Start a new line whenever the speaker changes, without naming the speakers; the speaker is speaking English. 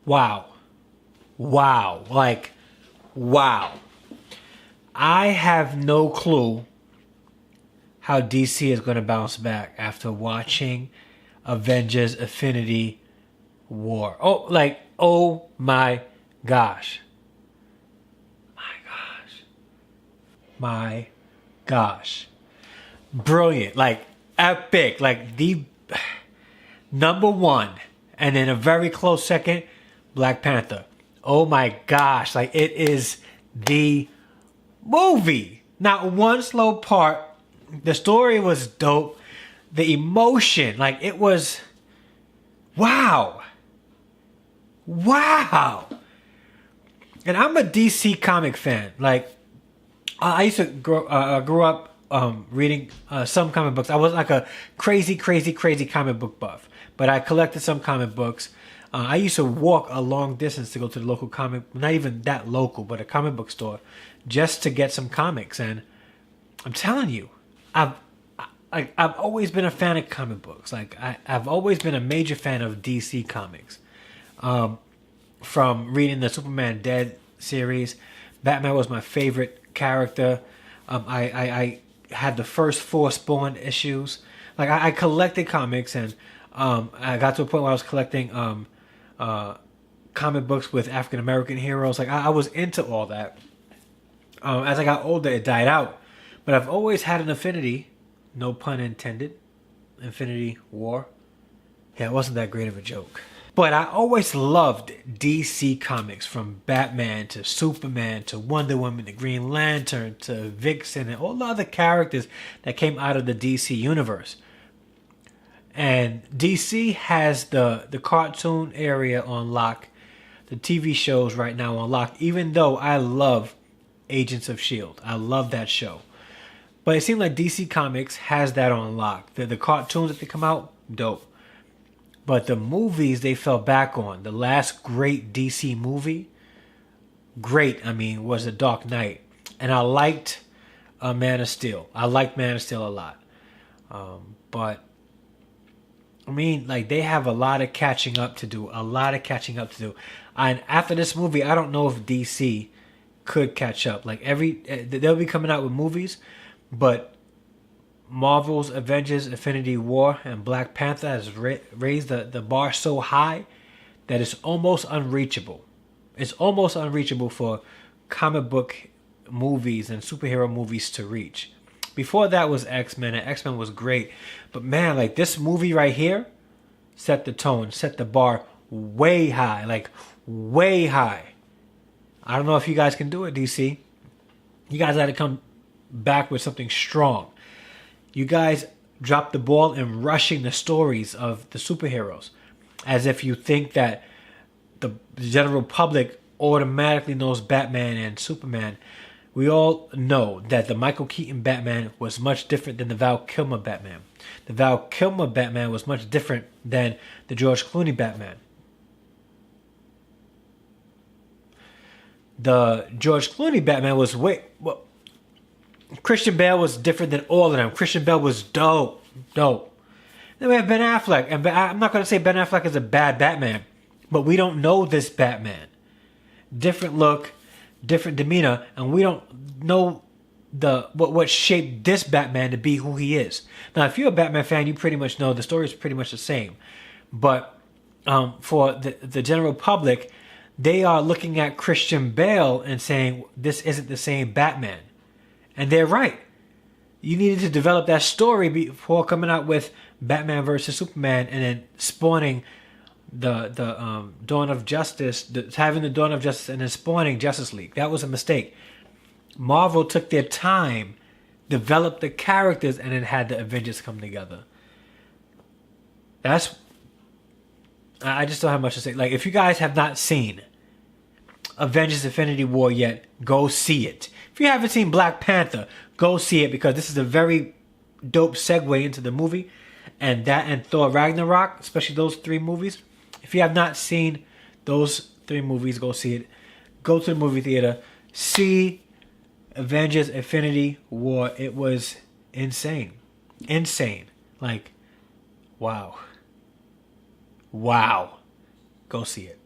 Wow. Wow. Like, wow. I have no clue how DC is going to bounce back after watching Avengers Infinity War. Oh my gosh. My gosh. Brilliant. Like, epic. Like, the number one. And then a very close second, Black Panther. Oh my gosh. Like, it is the movie. Not one slow part. The story was dope. The emotion, like, it was, wow. Wow. And I'm a DC comic fan. Like, I used to grew up reading some comic books. I wasn't like a crazy comic book buff, but I collected some comic books. I used to walk a long distance to go to the local comic, not even that local, but a comic book store, just to get some comics. And I'm telling you, I've always been a fan of comic books. Like, I've always been a major fan of DC comics. From reading the Superman Dead series, Batman was my favorite character. I had the first 4 Spawn issues. Like, I collected comics, and I got to a point where I was collecting comic books with African American heroes. Like, I was into all that. As I got older, it died out. But I've always had an affinity, no pun intended, Infinity War. Yeah, it wasn't that great of a joke. But I always loved DC comics, from Batman to Superman to Wonder Woman to Green Lantern to Vixen and all the other characters that came out of the DC universe. And DC has the cartoon area on lock, the TV shows right now on lock, even though I love Agents of S.H.I.E.L.D. I love that show. But it seemed like DC Comics has that on lock. The cartoons that they come out, dope. But the movies they fell back on. The last great DC movie, was The Dark Knight. And I liked Man of Steel. I liked Man of Steel a lot. But, they have a lot of catching up to do. And after this movie, I don't know if DC could catch up. Like, they'll be coming out with movies, but Marvel's Avengers Infinity War and Black Panther has raised the bar so high that it's almost unreachable. It's almost unreachable for comic book movies and superhero movies to reach. Before that was X-Men, and X-Men was great. But man, like, this movie right here set the tone, set the bar way high. Like, way high. I don't know if you guys can do it, DC. You guys got to come back with something strong. You guys dropped the ball in rushing the stories of the superheroes, as if you think that the general public automatically knows Batman and Superman. We all know that the Michael Keaton Batman was much different than the Val Kilmer Batman. The Val Kilmer Batman was much different than the George Clooney Batman. The George Clooney Batman was Christian Bale was different than all of them. Christian Bale was dope. Then we have Ben Affleck. And I'm not going to say Ben Affleck is a bad Batman, but we don't know this Batman. Different look, different demeanor, and we don't know what shaped this Batman to be who he is. Now, if you're a Batman fan, you pretty much know the story is pretty much the same. But for the general public, they are looking at Christian Bale and saying, this isn't the same Batman. And they're right. You needed to develop that story before coming out with Batman versus Superman and then spawning the Dawn of Justice, having the Dawn of Justice and then spawning Justice League. That was a mistake. Marvel took their time, developed the characters, and then had the Avengers come together. I just don't have much to say. Like, if you guys have not seen Avengers Infinity War yet, go see it. If you haven't seen Black Panther, go see it, because this is a very dope segue into the movie. And that and Thor Ragnarok, especially those 3 movies. If you have not seen those 3 movies, go see it. Go to the movie theater. See Avengers Infinity War. It was insane. Insane. Like, wow. Wow. Go see it.